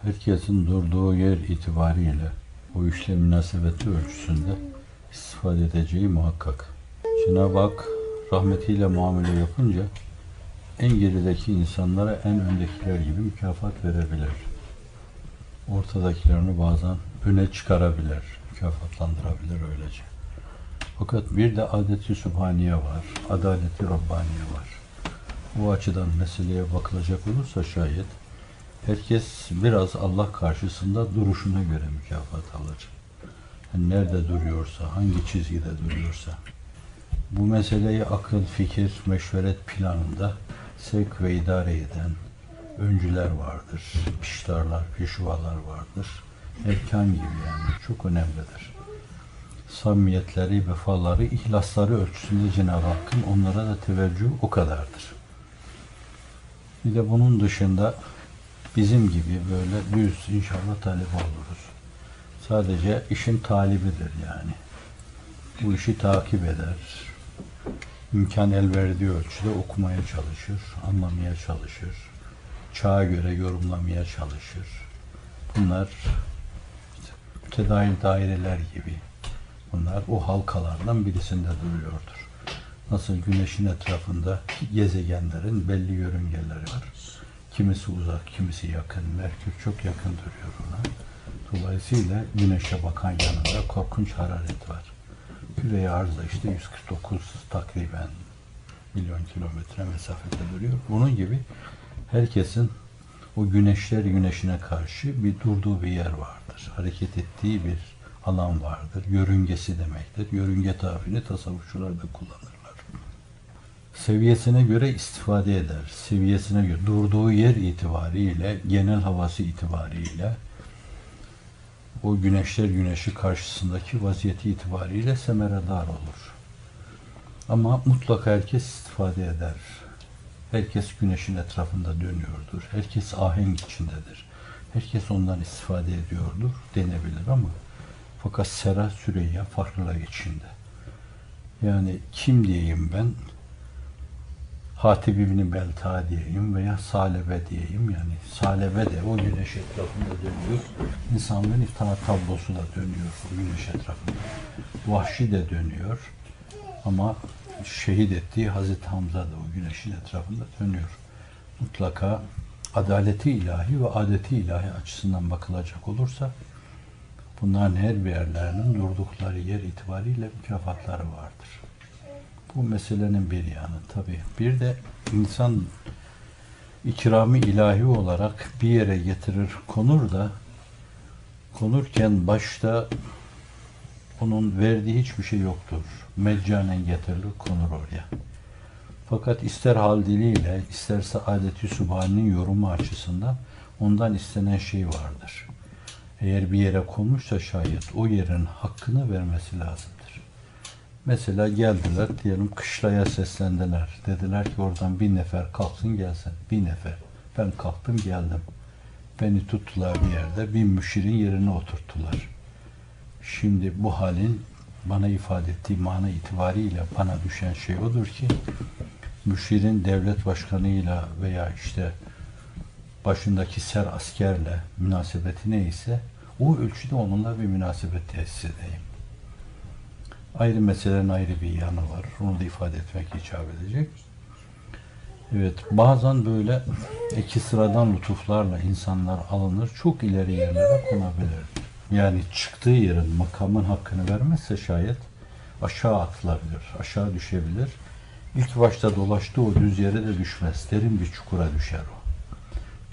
herkesin durduğu yer itibariyle o işle münasebeti ölçüsünde istifade edeceği muhakkak. Cenab-ı Hak rahmetiyle muamele yapınca en gerideki insanlara en öndekiler gibi mükafat verebilir. Ortadakilerini bazen öne çıkarabilir, mükafatlandırabilir öylece. Fakat bir de adeti sübhaniye var, adaleti Rabbaniye var. Bu açıdan meseleye bakılacak olursa şayet herkes biraz Allah karşısında duruşuna göre mükafat alır. Yani nerede duruyorsa, hangi çizgide duruyorsa. Bu meseleyi akıl, fikir, meşveret planında sevk ve idare eden öncüler vardır, piştarlar, peşvalar vardır. Erkan gibi yani çok önemlidir. Samimiyetleri, vefaları, ihlasları ölçüsünde Cenab-ı Hakk'ın onlara da teveccühü o kadardır. Bir de bunun dışında bizim gibi böyle düz inşallah talebe oluruz. Sadece işin talibidir yani. Bu işi takip eder. İmkan el verdiği ölçüde okumaya çalışır, anlamaya çalışır. Çağa göre yorumlamaya çalışır. Bunlar işte, mütedail daireler gibi. Bunlar o halkalardan birisinde duruyordur. Nasıl güneşin etrafında gezegenlerin belli yörüngeleri var. Kimisi uzak, kimisi yakın. Merkür çok yakın duruyor ona. Dolayısıyla güneşe bakan yanında korkunç hararet var. Küre-i arzda işte 149 takriben milyon kilometre mesafede duruyor. Bunun gibi herkesin o güneşine karşı bir durduğu bir yer vardır. Hareket ettiği bir alan vardır. Yörüngesi demektir. Yörünge tabirini tasavvufçular da kullanırlar. Seviyesine göre istifade eder. Seviyesine göre durduğu yer itibariyle, genel havası itibariyle o güneşi karşısındaki vaziyeti itibariyle semeredar olur. Ama mutlaka herkes istifade eder. Herkes güneşin etrafında dönüyordur. Herkes ahenk içindedir. Herkes ondan istifade ediyordur denebilir ama fakat Sera Süreyya farklılar içinde. Yani kim diyeyim ben? Hatib İbni Belta diyeyim veya Salebe diyeyim. Yani Salebe de o güneş etrafında dönüyor. İnsanların iftihar tablosu da dönüyor o güneş etrafında. Vahşi de dönüyor. Ama şehit ettiği Hazreti Hamza da o güneşin etrafında dönüyor. Mutlaka adaleti ilahi ve adeti ilahi açısından bakılacak olursa bunların her birlerinin durdukları yer itibariyle mükafatları vardır. Bu meselenin bir yanı tabii. Bir de insan ikram-ı ilahi olarak bir yere getirir, konur da konurken başta onun verdiği hiçbir şey yoktur. Meccanen getirilir, konur oraya. Fakat ister hal diliyle, isterse adeti sübhanenin yorumu açısından ondan istenen şey vardır. Eğer bir yere konmuşsa şayet o yerin hakkını vermesi lazımdır. Mesela geldiler, diyelim kışlaya seslendiler. Dediler ki oradan bir nefer kalksın gelsin. Bir nefer. Ben kalktım geldim. Beni tuttular bir yerde, bir müşirin yerine oturttular. Şimdi bu halin bana ifade ettiği mana itibariyle bana düşen şey odur ki müşirin devlet başkanıyla veya işte başındaki ser askerle münasebeti neyse o ölçüde onunla bir münasebet tesis edeyim. Ayrı meselelerin ayrı bir yanı var. Onu da ifade etmek icap edecek. Evet, bazen böyle iki sıradan lütuflarla insanlar alınır, çok ileri yerlere konabilir. Yani çıktığı yerin, makamın hakkını vermezse şayet aşağı atılabilir, aşağı düşebilir. İlk başta dolaştığı o düz yere de düşmez, derin bir çukura düşer o.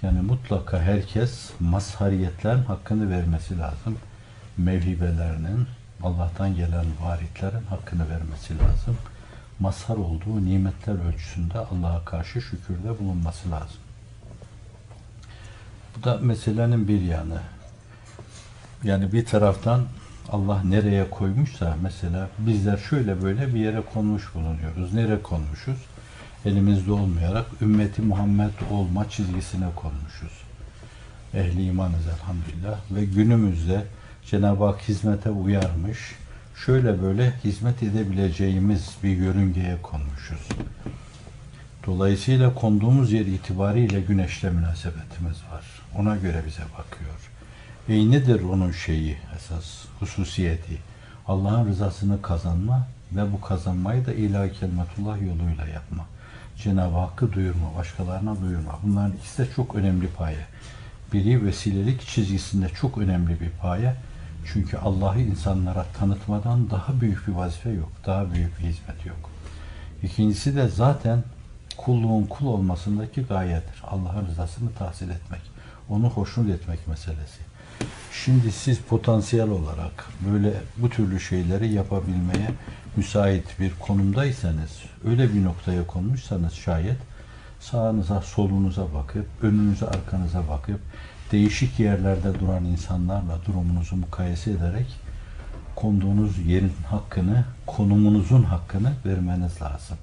Yani mutlaka herkes mazhariyetlerin hakkını vermesi lazım. Mevhibelerinin, Allah'tan gelen varitlerin hakkını vermesi lazım. Mazhar olduğu nimetler ölçüsünde Allah'a karşı şükürde bulunması lazım. Bu da meselenin bir yanı. Yani bir taraftan Allah nereye koymuşsa mesela bizler şöyle böyle bir yere konmuş bulunuyoruz. Nereye konmuşuz? Elimizde olmayarak ümmeti Muhammed olma çizgisine konmuşuz. Ehli imanız elhamdülillah ve günümüzde Cenab-ı Hak hizmete uyarmış. Şöyle böyle hizmet edebileceğimiz bir yörüngeye konmuşuz. Dolayısıyla konduğumuz yer itibariyle güneşle münasebetimiz var. Ona göre bize bakıyor. Nedir onun şeyi, esas hususiyeti? Allah'ın rızasını kazanma ve bu kazanmayı da ilahi kelimetullah yoluyla yapma. Cenab-ı Hakk'ı duyurma, başkalarına duyurma. Bunların ikisi de çok önemli paye. Biri vesilelik çizgisinde çok önemli bir paye. Çünkü Allah'ı insanlara tanıtmadan daha büyük bir vazife yok, daha büyük bir hizmet yok. İkincisi de zaten kulluğun kul olmasındaki gayedir. Allah'ın rızasını tahsil etmek, onu hoşnut etmek meselesi. Şimdi siz potansiyel olarak böyle bu türlü şeyleri yapabilmeye müsait bir konumdaysanız, öyle bir noktaya konmuşsanız şayet, sağınıza, solunuza bakıp, önünüze, arkanıza bakıp, değişik yerlerde duran insanlarla durumunuzu mukayese ederek konduğunuz yerin hakkını, konumunuzun hakkını vermeniz lazım.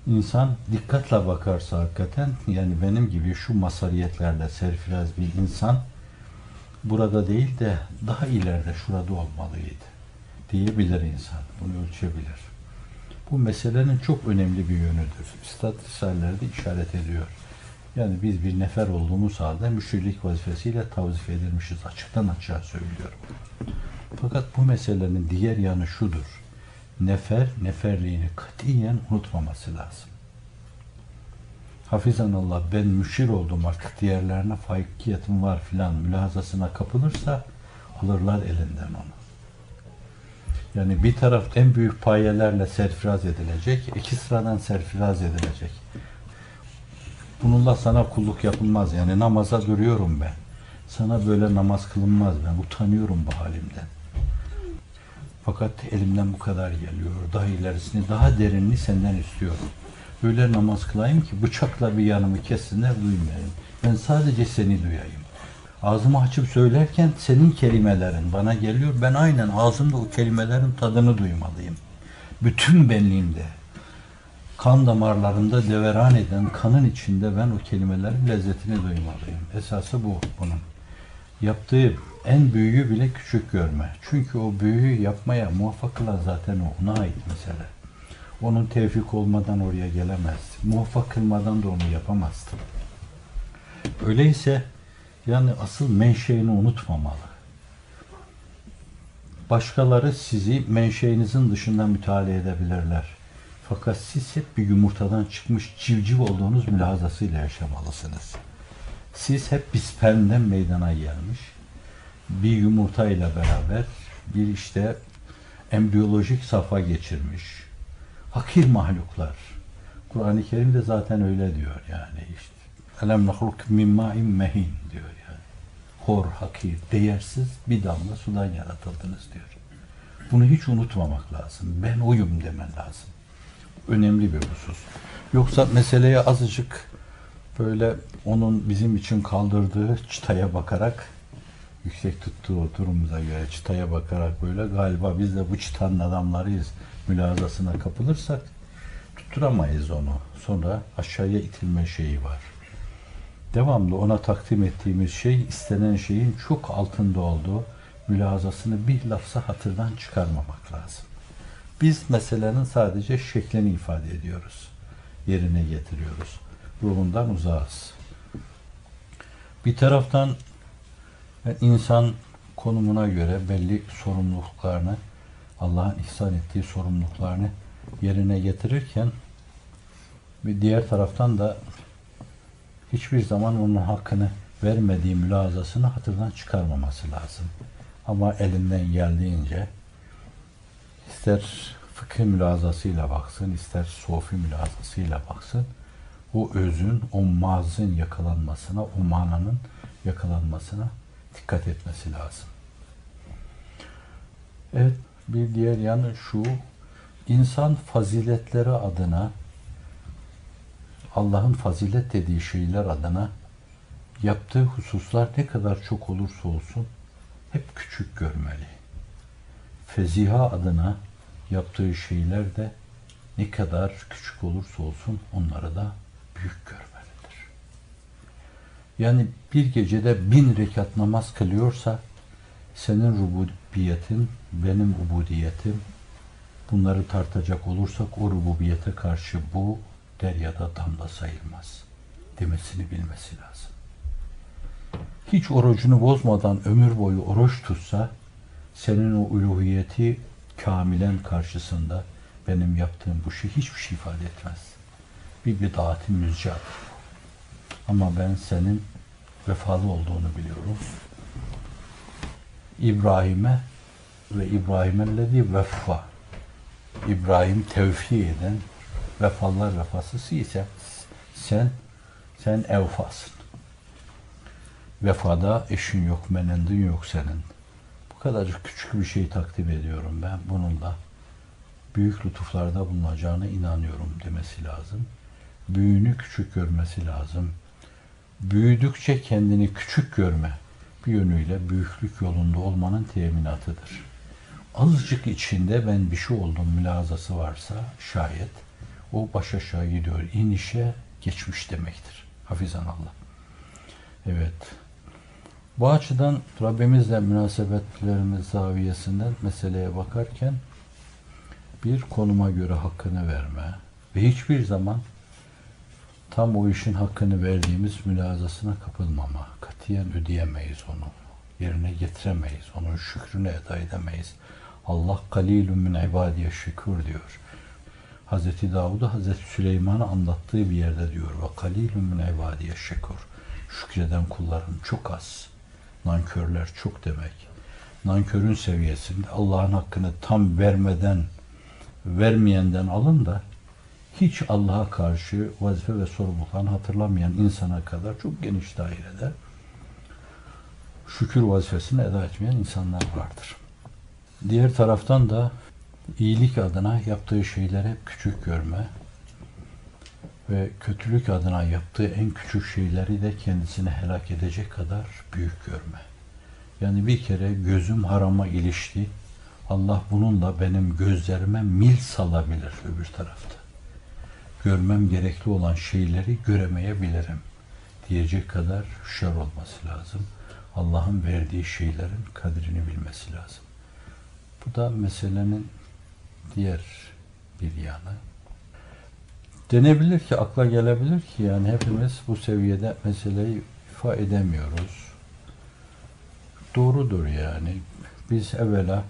İnsan dikkatle bakarsa hakikaten, yani benim gibi şu masariyetlerle serfiraz bir insan burada değil de daha ileride şurada olmalıydı diyebilir insan. Bunu ölçebilir. Bu meselenin çok önemli bir yönüdür. Üstad Risale'lerde işaret ediyor. Yani biz bir nefer olduğumuz halde müşirlik vazifesiyle tavzif edilmişiz. Açıktan açığa söylüyorum. Fakat bu meselenin diğer yanı şudur. Neferliğini katiyen unutmaması lazım. Hafizanallah, ben müşir oldum artık diğerlerine faikiyetim var filan mülahazasına kapılırsa alırlar elinden onu. Yani bir taraf en büyük payelerle serfiraz edilecek, iki sıradan serfiraz edilecek. Bununla sana kulluk yapılmaz. Yani namaza duruyorum ben. Sana böyle namaz kılınmaz. Ben utanıyorum bu halimden. Fakat elimden bu kadar geliyor. Daha ilerisini, daha derinini senden istiyorum. Öyle namaz kılayım ki bıçakla bir yanımı kessinler, duymayayım. Ben sadece seni duyayım. Ağzımı açıp söylerken senin kelimelerin bana geliyor. Ben aynen ağzımda o kelimelerin tadını duymalıyım. Bütün benliğimde, kan damarlarımda deveran eden kanın içinde ben o kelimelerin lezzetini duymalıyım. Esası bu bunun. Yaptığı en büyüğü bile küçük görme. Çünkü o büyüğü yapmaya muvaffak kılan zaten o. Ona ait mesele. Onun tevfik olmadan oraya gelemezdi. Muvaffak kılmadan da onu yapamazdı. Öyleyse yani asıl menşeini unutmamalı. Başkaları sizi menşeinizin dışında müteala edebilirler. Fakat siz hep bir yumurtadan çıkmış civciv olduğunuz mülahazasıyla yaşamalısınız. Siz hep bir spermden meydana gelmiş, bir yumurtayla beraber bir işte embriyolojik safha geçirmiş, hakir mahluklar. Kur'an-ı Kerim de zaten öyle diyor yani işte. Elem nahluk min ma'in mehin diyor yani. Hor, hakir, değersiz bir damla sudan yaratıldınız diyor. Bunu hiç unutmamak lazım. Ben oyum demen lazım. Önemli bir husus. Yoksa meseleye azıcık böyle onun bizim için kaldırdığı çıtaya bakarak, yüksek tuttuğu durumumuza göre çıtaya bakarak böyle galiba biz de bu çıtanın adamlarıyız mülazasına kapılırsak tutturamayız onu. Sonra aşağıya itilme şeyi var. Devamlı ona takdim ettiğimiz şey istenen şeyin çok altında olduğu mülazasını bir lafza hatırdan çıkarmamak lazım. Biz meselenin sadece şeklini ifade ediyoruz. Yerine getiriyoruz. Ruhundan uzağız. Bir taraftan insan konumuna göre belli sorumluluklarını, Allah'ın ihsan ettiği sorumluluklarını yerine getirirken bir diğer taraftan da hiçbir zaman onun hakkını vermediği mülazasını hatırdan çıkarmaması lazım. Ama elinden geldiğince ister fıkıh mülazasıyla baksın, ister sofi mülazasıyla baksın, o özün, o mazın yakalanmasına, o mananın yakalanmasına dikkat etmesi lazım. Evet, bir diğer yanı şu, insan faziletleri adına, Allah'ın fazilet dediği şeyler adına yaptığı hususlar ne kadar çok olursa olsun hep küçük görmeli. Feziha adına yaptığı şeyler de ne kadar küçük olursa olsun onları da büyük görmelidir. Yani bir gecede 1000 rekat namaz kılıyorsa senin rububiyetin, benim ubudiyetim, bunları tartacak olursak o rububiyete karşı bu deryada damla sayılmaz demesini bilmesi lazım. Hiç orucunu bozmadan ömür boyu oruç tutsa, senin o uluhiyeti kamilen karşısında benim yaptığım bu şey hiçbir şey ifade etmez. Bir bid'at-ı müzcadır. Ama ben senin vefalı olduğunu biliyorum. İbrahim'e ve İbrahim'ellezî veffa, İbrahim tevfi eden, vefallar vefasısı ise sen evfasın. Vefada eşin yok, menendin yok senin. Bu kadarcık küçük bir şey takdim ediyorum ben. Bununla büyük lütuflarda bulunacağına inanıyorum demesi lazım. Büyüğünü küçük görmesi lazım. Büyüdükçe kendini küçük görme bir yönüyle büyüklük yolunda olmanın teminatıdır. Azıcık içinde ben bir şey oldum mülazası varsa şayet o baş aşağı gidiyor. İnişe geçmiş demektir. Hafizanallah. Evet. Bu açıdan Rabbimizle münasebetlerimiz zaviyesinden meseleye bakarken bir konuma göre hakkını verme ve hiçbir zaman tam o işin hakkını verdiğimiz mülazasına kapılmama. Katiyen ödeyemeyiz onu. Yerine getiremeyiz. Onun şükrünü eda edemeyiz. Allah kalilun min ibadiye şükür diyor. Hazreti Davud'u Hazreti Süleyman'a anlattığı bir yerde diyor. Ve kalilun min ibadiye şükür. Şükreden kullarım çok az. Nankörler çok demek. Nankörün seviyesinde Allah'ın hakkını tam vermeyenden alın da hiç Allah'a karşı vazife ve sorumluluklarını hatırlamayan insana kadar çok geniş dairede şükür vazifesini eda etmeyen insanlar vardır. Diğer taraftan da iyilik adına yaptığı şeyleri hep küçük görme ve kötülük adına yaptığı en küçük şeyleri de kendisini helak edecek kadar büyük görme. Yani bir kere gözüm harama ilişti. Allah bununla benim gözlerime mil salabilir öbür tarafta. Görmem gerekli olan şeyleri göremeyebilirim diyecek kadar hüşyar olması lazım. Allah'ın verdiği şeylerin kadrini bilmesi lazım. Bu da meselenin diğer bir yanı. Denebilir ki, akla gelebilir ki yani hepimiz bu seviyede meseleyi ifa edemiyoruz. Doğrudur yani. Biz evvela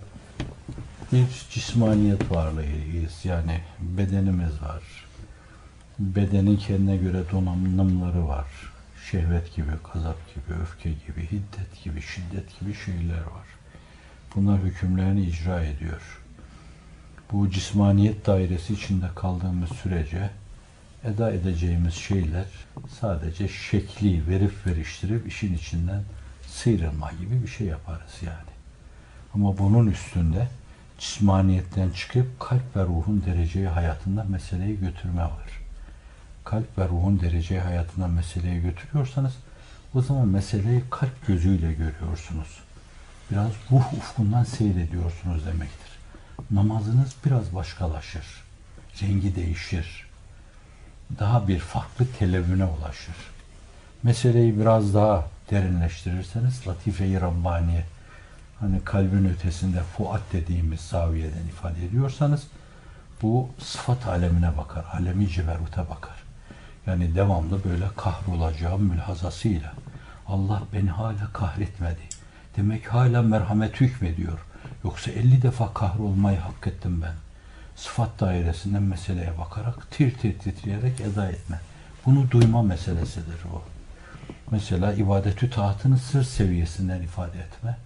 bir cismaniyet varlığıyız. Yani bedenimiz var. Bedenin kendine göre donanımları var. Şehvet gibi, gazap gibi, öfke gibi, hiddet gibi, şiddet gibi şeyler var. Bunlar hükümlerini icra ediyor. Bu cismaniyet dairesi içinde kaldığımız sürece eda edeceğimiz şeyler sadece şekli verip veriştirip işin içinden sıyrılma gibi bir şey yaparız yani. Ama bunun üstünde cismaniyetten çıkıp kalp ve ruhun dereceyi hayatında meseleyi götürme var. Kalp ve ruhun dereceyi hayatında meseleyi götürüyorsanız o zaman meseleyi kalp gözüyle görüyorsunuz. Biraz ruh ufkundan seyrediyorsunuz demektir. Namazınız biraz başkalaşır. Rengi değişir. Daha bir farklı televüne ulaşır. Meseleyi biraz daha derinleştirirseniz Latife-i Rabbaniye, hani kalbin ötesinde fuat dediğimiz zaviyeden ifade ediyorsanız bu sıfat alemine bakar, alemi ceberute bakar. Yani devamlı böyle kahrolacağım mülhazasıyla Allah beni hala kahretmedi. Demek hala merhamet hükmediyor. Yoksa 50 defa kahrolmayı hak ettim ben. Sıfat dairesinden meseleye bakarak tir tir titreyerek eda etme. Bunu duyma meselesidir bu. Mesela ibadetü taatını sır seviyesinden ifade etme.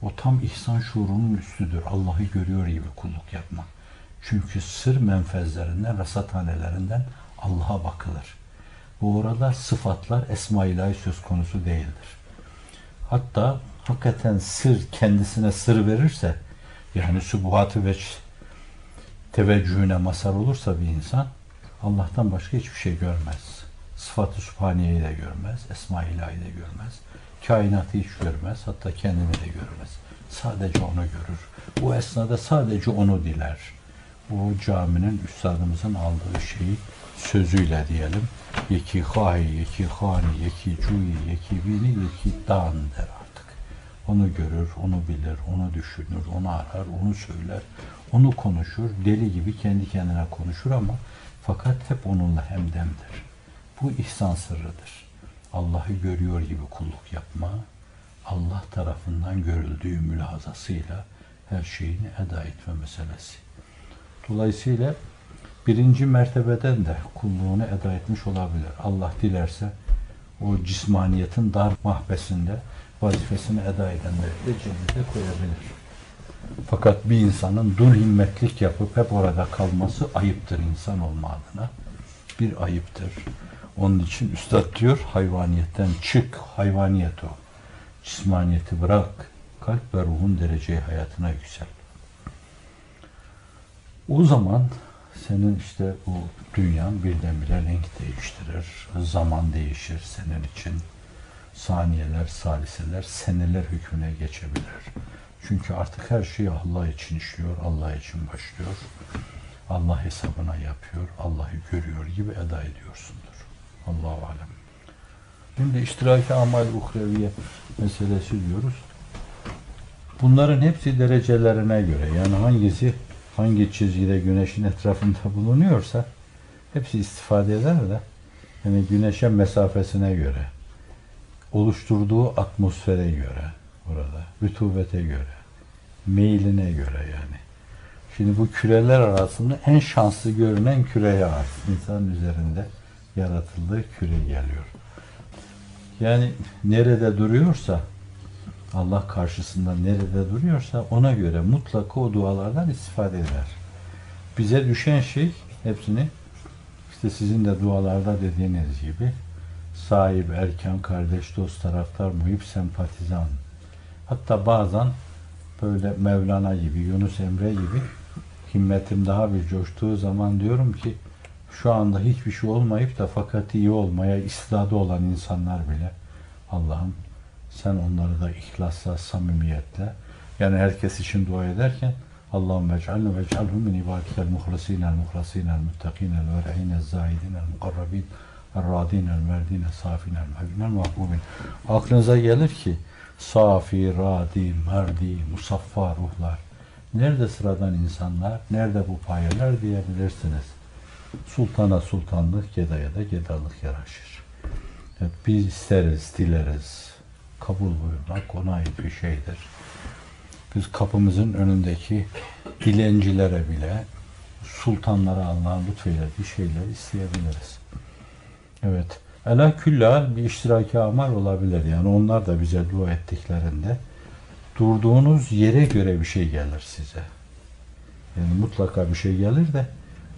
O tam ihsan şuurunun üstüdür. Allah'ı görüyor gibi kulluk yapma. Çünkü sır menfezlerinden, rasathanelerinden Allah'a bakılır. Bu orada sıfatlar Esma-i İlahi söz konusu değildir. Hatta hakikaten sır kendisine sır verirse, yani sübuhat-ı ve teveccühüne mazhar olursa bir insan Allah'tan başka hiçbir şey görmez. Sıfat-ı Sübhaniye'yi de görmez, Esma-i İlahi'yi de görmez. Kainatı hiç görmez, hatta kendini de görmez. Sadece onu görür. Bu esnada sadece onu diler. Bu caminin üstadımızın aldığı şeyi sözüyle diyelim. Yeki hahi, yeki hani, yeki cuyi, yeki bini, yeki dan der artık. Onu görür, onu bilir, onu düşünür, onu arar, onu söyler, onu konuşur. Deli gibi kendi kendine konuşur ama Fakat hep onunla hemdemdir. Bu ihsan sırrıdır. Allah'ı görüyor gibi kulluk yapma, Allah tarafından görüldüğü mülahazasıyla her şeyini eda etme meselesi. Dolayısıyla birinci mertebeden de kulluğunu eda etmiş olabilir. Allah dilerse o cismaniyetin dar mahbesinde vazifesini eda edenleri de cennete koyabilir. Fakat bir insanın dul himmetlik yapıp hep orada kalması ayıptır insan olma adına. Bir ayıptır. Onun için üstad diyor, hayvaniyetten çık, hayvaniyet o. Cismaniyeti bırak, kalp ve ruhun dereceyi hayatına yüksel. O zaman senin işte bu dünyan birdenbire renk değiştirir, zaman değişir senin için. Saniyeler, saliseler, seneler hükmüne geçebilir. Çünkü artık her şey Allah için işliyor, Allah için başlıyor. Allah hesabına yapıyor, Allah'ı görüyor gibi eda ediyorsundur. Allahu alem. Şimdi iştiraki amal uhreviye meselesi diyoruz. Bunların hepsi derecelerine göre, yani hangisi hangi çizgide güneşin etrafında bulunuyorsa hepsi istifade eder de yani güneşe mesafesine göre, oluşturduğu atmosfere göre burada, rütubete göre, meyline göre yani. Şimdi bu küreler arasında en şanslı görünen küreye ait. İnsanın üzerinde yaratıldığı küre geliyor. Yani nerede duruyorsa, Allah karşısında nerede duruyorsa ona göre mutlaka o dualardan istifade eder. Bize düşen şey hepsini işte sizin de dualarda dediğiniz gibi sahip, erkan, kardeş, dost, taraftar, muhip, sempatizan. Hatta bazen böyle Mevlana gibi, Yunus Emre gibi himmetim daha bir coştuğu zaman diyorum ki şu anda hiçbir şey olmayıp da fakat iyi olmaya istidadı olan insanlar bile Allah'ım sen onları da ihlasla, samimiyetle yani herkes için dua ederken Allahümme ec'alne ve ec'alhum min ibadikel muhlasinel muhlasinel muttakinel ver'inel zahidinel mukarrabin el-radinel merdinel safinel mehbinel mahbubin. Aklınıza gelir ki safi, radi, merdi, musaffa ruhlar. Nerede sıradan insanlar, nerede bu payeler diyebilirsiniz. Sultana sultanlık, gedaya da gedalık yaraşır. Biz isteriz, dileriz. Kabul buyurmak ona ait bir şeydir. Biz kapımızın önündeki dilencilere bile sultanlara Allah'ın lütfeylediği şeyler isteyebiliriz. Evet. Ela küllâl bir iştiraki amal olabilir. Yani onlar da bize dua ettiklerinde durduğunuz yere göre bir şey gelir size. Yani mutlaka bir şey gelir de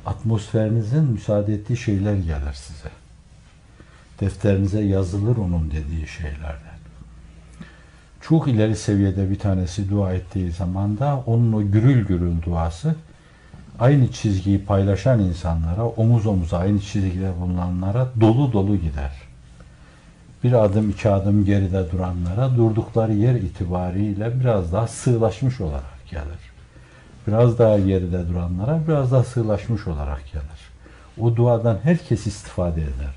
atmosferinizin müsaade ettiği şeyler gelir size. Defterinize yazılır onun dediği şeylerden. Çok ileri seviyede bir tanesi dua ettiği zaman da onun o gürül gürül duası aynı çizgiyi paylaşan insanlara, omuz omuza aynı çizgide bulunanlara dolu dolu gider. Bir adım, iki adım geride duranlara durdukları yer itibariyle biraz daha sığlaşmış olarak gelir. Biraz daha geride duranlara biraz daha sığlaşmış olarak gelir. O duadan herkes istifade eder.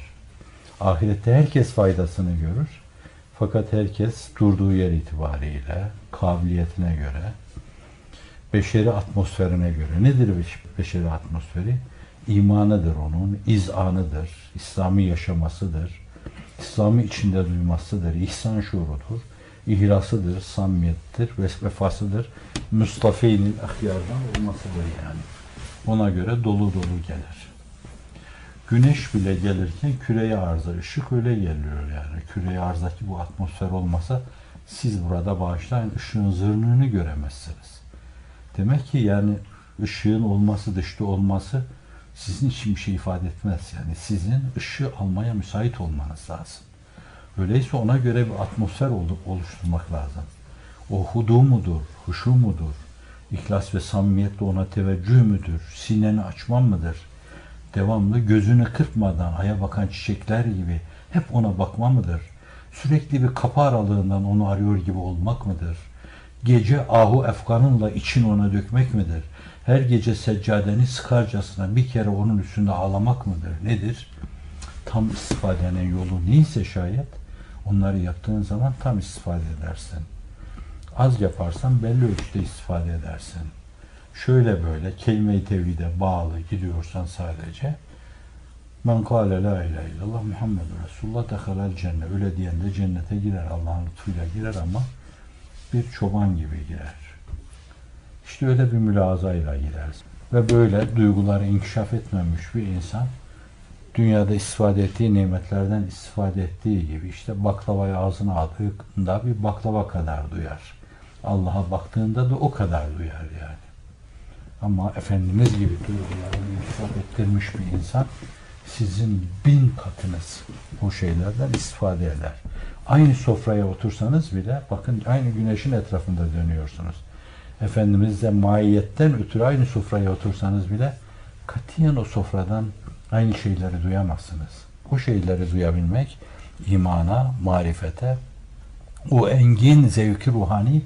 Ahirette herkes faydasını görür. Fakat herkes durduğu yer itibariyle, kabiliyetine göre, beşeri atmosferine göre. Nedir beşeri atmosferi? İmanıdır onun, izanıdır, İslami yaşamasıdır, İslami içinde duymasıdır, ihsan şuurudur, ihlasıdır, samimiyettir, vefasıdır, Mustafa-i Ahyar'dan olmasıdır yani. Ona göre dolu dolu gelir. Güneş bile gelirken küreye arza, ışık öyle geliyor yani. Küreye arzdaki bu atmosfer olmasa siz burada bağışlayın ışığın zırnığını göremezsiniz. Demek ki yani ışığın olması, dışta olması sizin için bir şey ifade etmez. Yani sizin ışığı almaya müsait olmanız lazım. Öyleyse ona göre bir atmosfer oluşturmak lazım. O hudu mudur, huşu mudur, ihlas ve samimiyetle ona teveccüh müdür, sineni açman mıdır? Devamlı gözünü kırpmadan aya bakan çiçekler gibi hep ona bakma mıdır? Sürekli bir kapı aralığından onu arıyor gibi olmak mıdır? Gece ahu efkanınla için ona dökmek midir? Her gece seccadeni sıkarcasına bir kere onun üstünde ağlamak mıdır? Nedir? Tam istifadenin yolu neyse şayet onları yaptığın zaman tam istifade edersin. Az yaparsan belli ölçüde istifade edersin. Şöyle böyle kelime-i tevhide bağlı gidiyorsan sadece Men kâle la ilahe illallah Muhammedun Resulullah dehalel cennet. Öyle diyen de cennete girer. Allah'ın lütfuyla girer ama bir çoban gibi girer. İşte öyle bir mülazayla girersin. Ve böyle duyguları inkişaf etmemiş bir insan dünyada istifade ettiği nimetlerden istifade ettiği gibi işte baklavayı ağzına attığında bir baklava kadar duyar. Allah'a baktığında da o kadar duyar yani. Ama Efendimiz gibi duygularını inkişaf ettirmiş bir insan sizin 1000 katınız o şeylerden istifade eder. Aynı sofraya otursanız bile bakın aynı güneşin etrafında dönüyorsunuz. Efendimiz de maiyetten ötürü aynı sofraya otursanız bile katiyen o sofradan aynı şeyleri duyamazsınız. O şeyleri duyabilmek imana, marifete, o engin zevki ruhani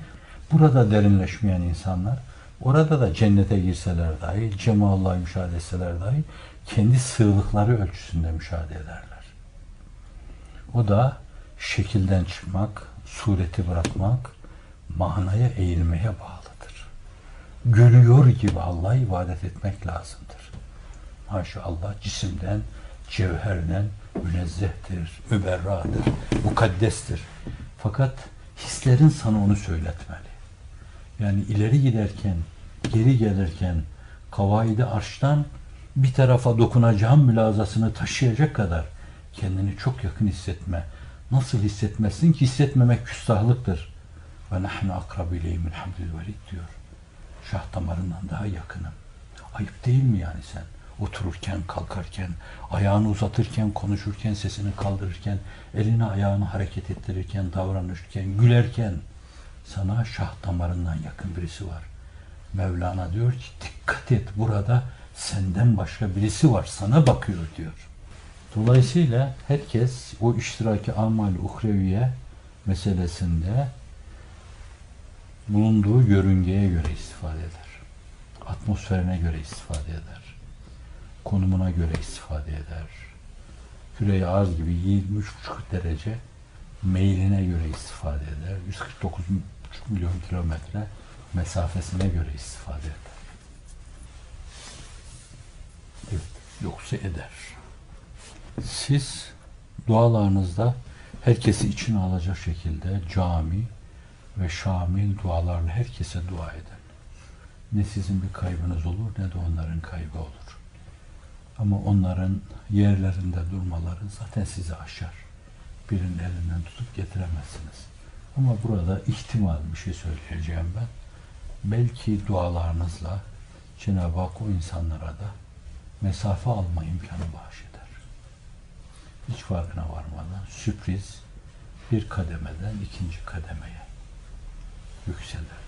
burada derinleşmeyen insanlar orada da cennete girseler dahi, Cemalullah'ı müşahede etseler dahi kendi sığlıkları ölçüsünde müşahede ederler. O da şekilden çıkmak, sureti bırakmak, manaya eğilmeye bağlıdır. Görüyor gibi Allah'a ibadet etmek lazımdır. Maşallah cisimden, cevherden münezzehtir, müberradır, mukaddestir. Fakat hislerin sana onu söyletmeli. Yani ileri giderken, geri gelirken kavaidi arştan bir tarafa dokunacağın mülazasını taşıyacak kadar kendini çok yakın hissetme. Nasıl hissetmezsin ki? Hissetmemek küstahlıktır. Ve nahnu akrabu ileyhi min hablil verid diyor. Şah damarından daha yakınım. Ayıp değil mi yani sen? Otururken, kalkarken, ayağını uzatırken, konuşurken, sesini kaldırırken, elini ayağını hareket ettirirken, davranırken, gülerken sana şah damarından yakın birisi var. Mevlana diyor ki dikkat et, burada senden başka birisi var, sana bakıyor diyor. Dolayısıyla herkes o iştiraki amal-i uhreviye meselesinde bulunduğu yörüngeye göre istifade eder. Atmosferine göre istifade eder. Konumuna göre istifade eder. Küre-i arz gibi 23,5 derece meyline göre istifade eder. 149,5 milyon kilometre mesafesine göre istifade eder. Evet, yoksa eder. Siz dualarınızda herkesi içine alacak şekilde cami ve şamil dualarla herkese dua edin. Ne sizin bir kaybınız olur ne de onların kaybı olur. Ama onların yerlerinde durmaları zaten sizi aşar. Birinin elinden tutup getiremezsiniz. Ama burada ihtimal bir şey söyleyeceğim ben. Belki dualarınızla Cenab-ı Hak o insanlara da mesafe alma imkanı bahşeder. Hiç farkına varmadan sürpriz bir kademeden ikinci kademeye yükselir.